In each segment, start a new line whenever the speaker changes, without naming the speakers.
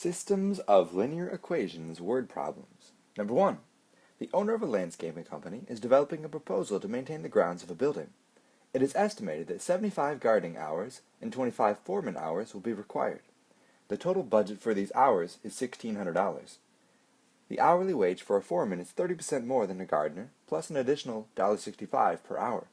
Systems of linear equations word problems. Number 1. The owner of a landscaping company is developing a proposal to maintain the grounds of a building. It is estimated that 75 gardening hours and 25 foreman hours will be required. The total budget for these hours is $1,600. The hourly wage for a foreman is 30% more than a gardener, plus an additional $1.65 per hour.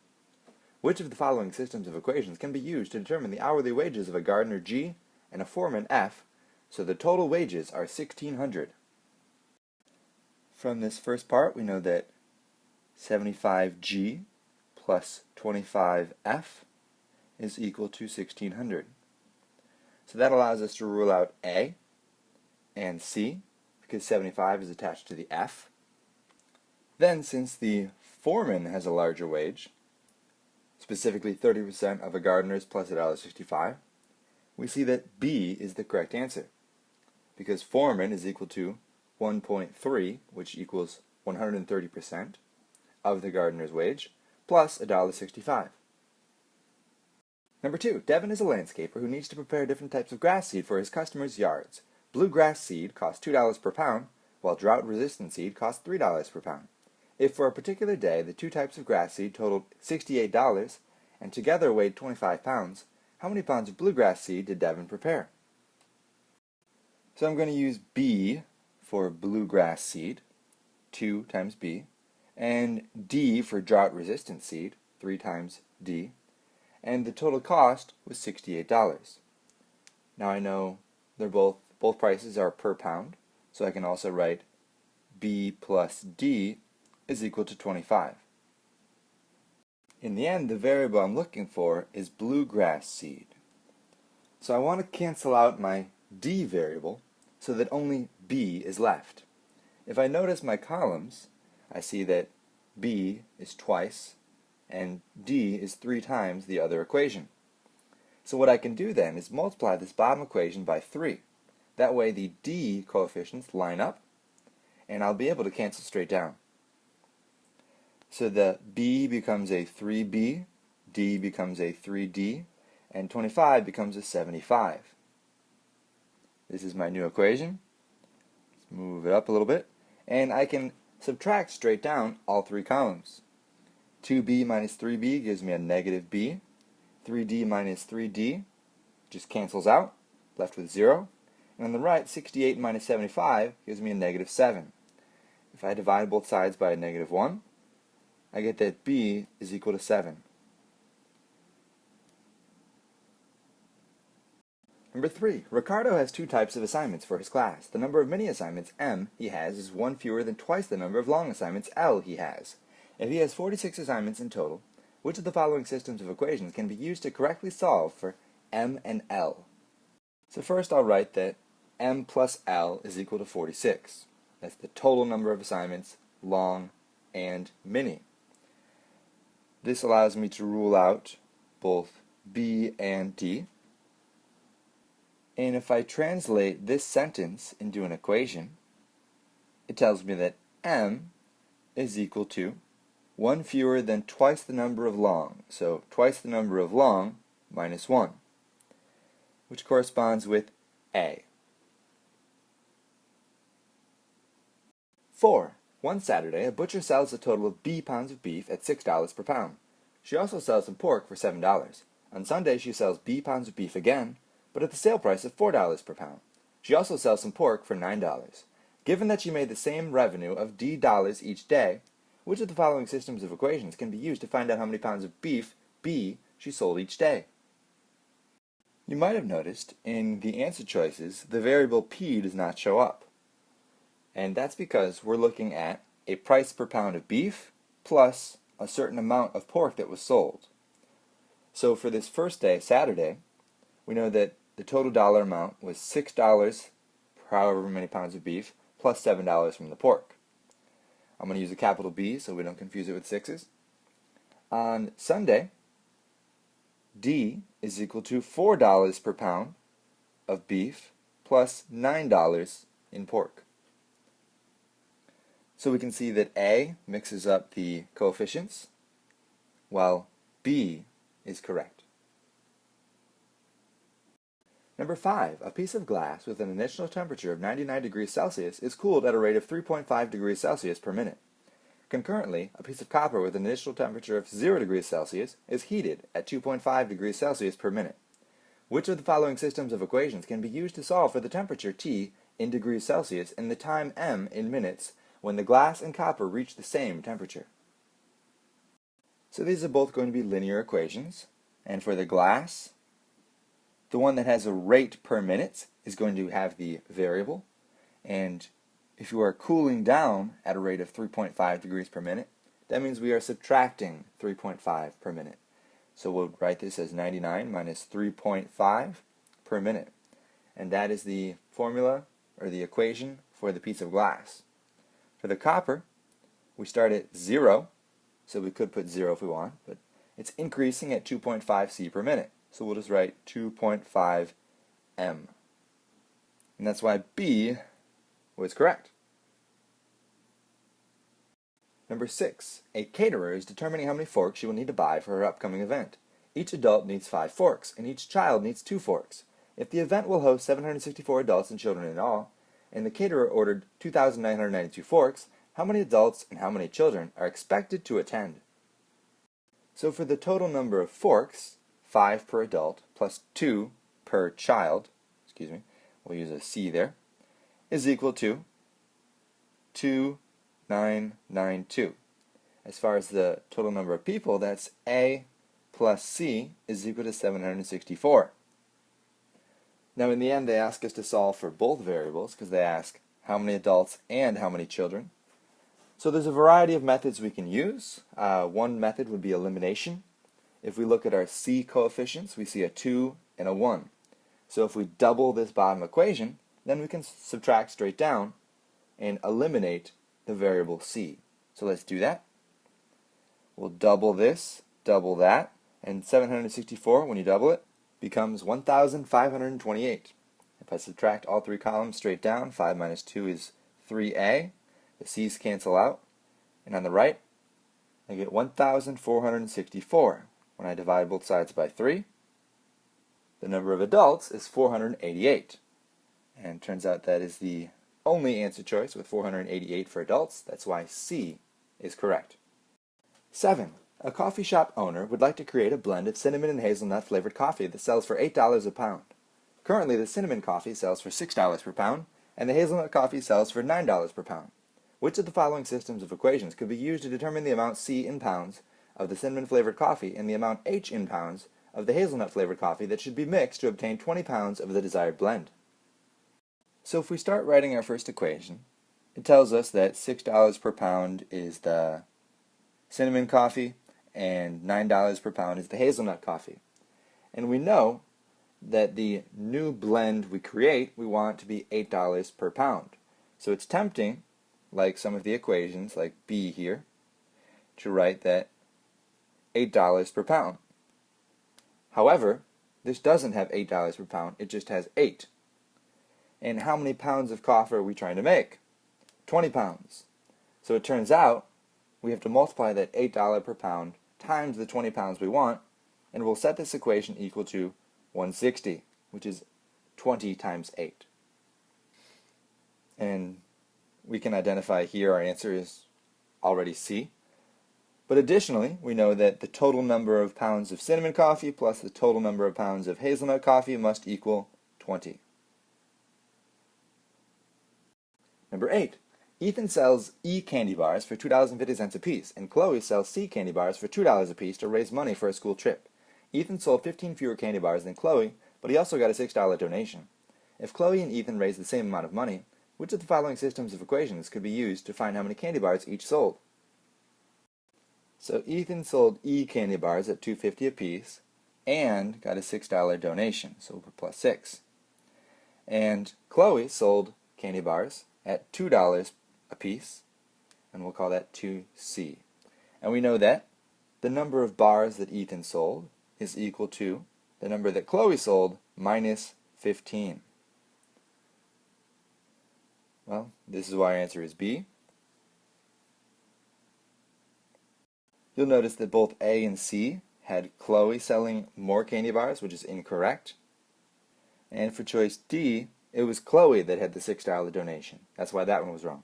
Which of the following systems of equations can be used to determine the hourly wages of a gardener G and a foreman F, so the total wages are $1,600? From this first part, we know that 75G plus 25F is equal to 1,600. So that allows us to rule out A and C, because 75 is attached to the F. Then, since the foreman has a larger wage, specifically 30% of a gardener's plus $1.65, we see that B is the correct answer, because foreman is equal to 1.3, which equals 130% of the gardener's wage, plus $1.65. Number 2, Devin is a landscaper who needs to prepare different types of grass seed for his customers' yards. Bluegrass seed costs $2 per pound, while drought-resistant seed costs $3 per pound. If for a particular day the two types of grass seed totaled $68 and together weighed 25 pounds, how many pounds of bluegrass seed did Devin prepare? So I'm going to use B for bluegrass seed, 2 times B, and D for drought-resistant seed, 3 times D, and the total cost was $68. Now I know they're both prices are per pound, so I can also write B plus D is equal to 25. In the end, the variable I'm looking for is bluegrass seed. So I want to cancel out my D variable so that only B is left. If I notice my columns, I see that B is twice and D is 3 times the other equation. So what I can do then is multiply this bottom equation by 3. That way the D coefficients line up and I'll be able to cancel straight down. So the B becomes a 3B, D becomes a 3D, and 25 becomes a 75. This is my new equation. Let's move it up a little bit. And I can subtract straight down all 3 columns. 2B minus 3B gives me a negative B. 3D minus 3D just cancels out, left with 0. And on the right, 68 minus 75 gives me a negative 7. If I divide both sides by a negative 1, I get that B is equal to 7. Number 3, Ricardo has 2 types of assignments for his class. The number of mini assignments, M, he has is 1 fewer than twice the number of long assignments, L, he has. If he has 46 assignments in total, which of the following systems of equations can be used to correctly solve for M and L? So first I'll write that M plus L is equal to 46. That's the total number of assignments, long and mini. This allows me to rule out both B and D. And if I translate this sentence into an equation, it tells me that M is equal to 1 fewer than twice the number of long. So twice the number of long minus 1, which corresponds with A. 4. One Saturday, a butcher sells a total of B pounds of beef at $6 per pound. She also sells some pork for $7. On Sunday, she sells B pounds of beef again, but at the sale price of $4 per pound. She also sells some pork for $9. Given that she made the same revenue of D dollars each day, which of the following systems of equations can be used to find out how many pounds of beef, B, she sold each day? You might have noticed in the answer choices, the variable P does not show up. And that's because we're looking at a price per pound of beef plus a certain amount of pork that was sold. So for this first day, Saturday, we know that the total dollar amount was $6 per however many pounds of beef plus $7 from the pork. I'm going to use a capital B so we don't confuse it with sixes. On Sunday, D is equal to $4 per pound of beef plus $9 in pork. So we can see that A mixes up the coefficients, while B is correct. Number 5. A piece of glass with an initial temperature of 99 degrees Celsius is cooled at a rate of 3.5 degrees Celsius per minute. Concurrently, a piece of copper with an initial temperature of 0 degrees Celsius is heated at 2.5 degrees Celsius per minute. Which of the following systems of equations can be used to solve for the temperature T in degrees Celsius and the time m in minutes when the glass and copper reach the same temperature? So these are both going to be linear equations, and for the glass, the one that has a rate per minute is going to have the variable, and if you are cooling down at a rate of 3.5 degrees per minute, that means we are subtracting 3.5 per minute. So we'll write this as 99 minus 3.5 per minute. And that is the formula, or the equation, for the piece of glass. For the copper, we start at 0, so we could put 0 if we want, but it's increasing at 2.5 C per minute. So we'll just write 2.5 M. And that's why B was correct. Number 6. A caterer is determining how many forks she will need to buy for her upcoming event. Each adult needs 5 forks, and each child needs 2 forks. If the event will host 764 adults and children in all, and the caterer ordered 2,992 forks, how many adults and how many children are expected to attend? So for the total number of forks, 5 per adult plus 2 per child, we'll use a C there, is equal to 2,992. As far as the total number of people, that's A plus C is equal to 764. Now in the end, they ask us to solve for both variables because they ask how many adults and how many children. So there's a variety of methods we can use. One method would be elimination. If we look at our C coefficients, we see a 2 and a 1. So if we double this bottom equation, then we can subtract straight down and eliminate the variable C. So let's do that. We'll double this, double that, and 764, when you double it, becomes 1,528. If I subtract all 3 columns straight down, 5 minus 2 is 3A. The C's cancel out. And on the right, I get 1,464. When I divide both sides by 3, the number of adults is 488. And it turns out that is the only answer choice with 488 for adults. That's why C is correct. 7. A coffee shop owner would like to create a blend of cinnamon and hazelnut flavored coffee that sells for $8 a pound. Currently, the cinnamon coffee sells for $6 per pound, and the hazelnut coffee sells for $9 per pound. Which of the following systems of equations could be used to determine the amount C in pounds of the cinnamon flavored coffee and the amount H in pounds of the hazelnut flavored coffee that should be mixed to obtain 20 pounds of the desired blend? So if we start writing our first equation, it tells us that $6 per pound is the cinnamon coffee and $9 per pound is the hazelnut coffee. And we know that the new blend we create, we want to be $8 per pound. So it's tempting, like some of the equations, like B here, to write that $8 per pound. However, this doesn't have $8 per pound, it just has 8. And how many pounds of coffee are we trying to make? 20 pounds. So it turns out we have to multiply that $8 per pound times the 20 pounds we want, and we'll set this equation equal to 160, which is 20 times 8. And we can identify here our answer is already C. But additionally, we know that the total number of pounds of cinnamon coffee plus the total number of pounds of hazelnut coffee must equal 20. Number 8. Ethan sells E candy bars for $2.50 a piece, and Chloe sells C candy bars for $2 a piece to raise money for a school trip. Ethan sold 15 fewer candy bars than Chloe, but he also got a $6 donation. If Chloe and Ethan raised the same amount of money, which of the following systems of equations could be used to find how many candy bars each sold? So Ethan sold E candy bars at $2.50 a piece and got a $6 donation, so we'll put plus 6. And Chloe sold candy bars at $2 a piece, and we'll call that 2C. And we know that the number of bars that Ethan sold is equal to the number that Chloe sold minus 15. Well, this is why our answer is B. You'll notice that both A and C had Chloe selling more candy bars, which is incorrect. And for choice D, it was Chloe that had the $6 donation. That's why that one was wrong.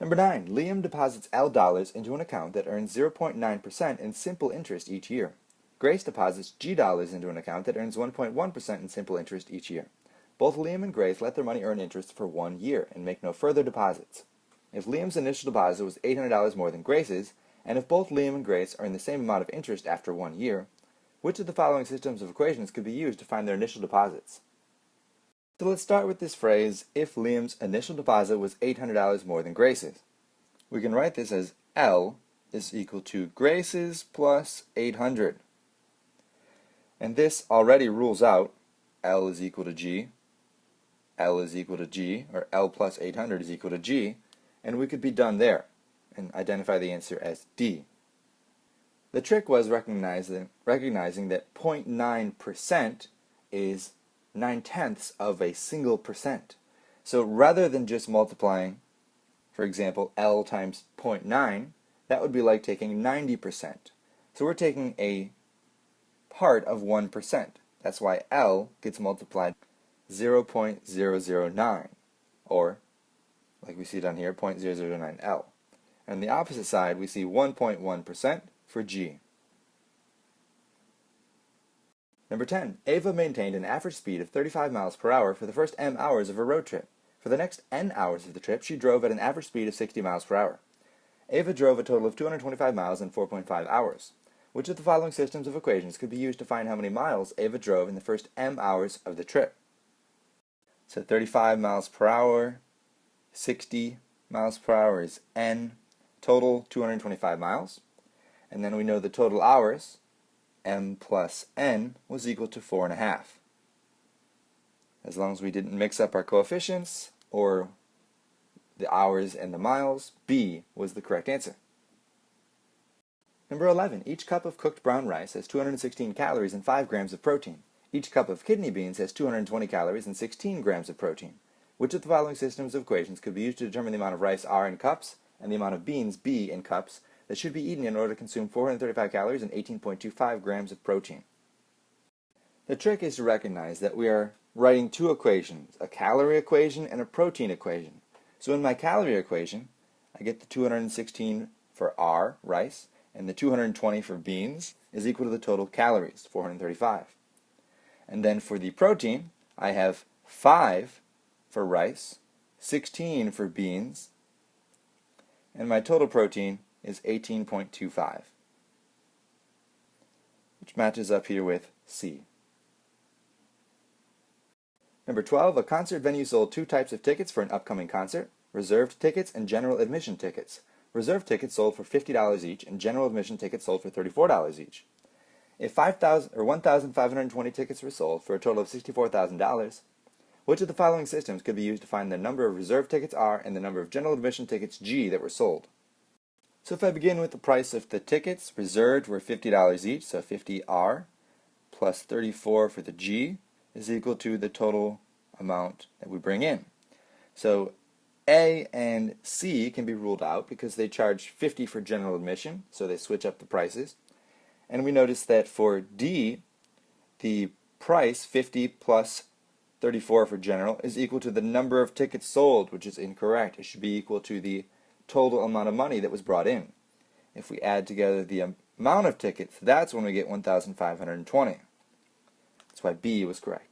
Number 9, Liam deposits L dollars into an account that earns 0.9% in simple interest each year. Grace deposits G dollars into an account that earns 1.1% in simple interest each year. Both Liam and Grace let their money earn interest for 1 year and make no further deposits. If Liam's initial deposit was $800 more than Grace's, and if both Liam and Grace earn the same amount of interest after 1 year, which of the following systems of equations could be used to find their initial deposits? So let's start with this phrase, if Liam's initial deposit was $800 more than Grace's. We can write this as L is equal to Grace's plus 800. And this already rules out L is equal to G, L is equal to G, or L plus 800 is equal to G, and we could be done there and identify the answer as D. The trick was recognizing that 0.9% is 9/10 of a single percent. So rather than just multiplying, for example, L times 0.9, that would be like taking 90%. So we're taking a part of 1%. That's why L gets multiplied 0.009, or, like we see down here, 0.009 L. And on the opposite side, we see 1.1% for G. Number 10, Ava maintained an average speed of 35 miles per hour for the first M hours of her road trip. For the next N hours of the trip, she drove at an average speed of 60 miles per hour. Ava drove a total of 225 miles in 4.5 hours. Which of the following systems of equations could be used to find how many miles Ava drove in the first M hours of the trip? So 35 miles per hour, 60 miles per hour is N, total 225 miles. And then we know the total hours, M plus N, was equal to 4.5. As long as we didn't mix up our coefficients or the hours and the miles, B was the correct answer. Number 11, each cup of cooked brown rice has 216 calories and 5 grams of protein. Each cup of kidney beans has 220 calories and 16 grams of protein. Which of the following systems of equations could be used to determine the amount of rice R in cups and the amount of beans B in cups that should be eaten in order to consume 435 calories and 18.25 grams of protein? The trick is to recognize that we are writing two equations, a calorie equation and a protein equation. So in my calorie equation, I get the 216 for R, rice, and the 220 for beans is equal to the total calories, 435. And then for the protein, I have 5 for rice, 16 for beans, and my total protein is 18.25, which matches up here with C. Number 12, a concert venue sold 2 types of tickets for an upcoming concert, reserved tickets and general admission tickets. Reserved tickets sold for $50 each, and general admission tickets sold for $34 each. If 1,520 tickets were sold for a total of $64,000, which of the following systems could be used to find the number of reserved tickets R and the number of general admission tickets G that were sold? So if I begin with the price of the tickets, reserved were $50 each, so 50 R, plus 34 for the G, is equal to the total amount that we bring in. So A and C can be ruled out because they charge $50 for general admission, so they switch up the prices. And we notice that for D, the price, 50 plus 34 for general, is equal to the number of tickets sold, which is incorrect. It should be equal to the total amount of money that was brought in. If we add together the amount of tickets, that's when we get 1,520. That's why B was correct.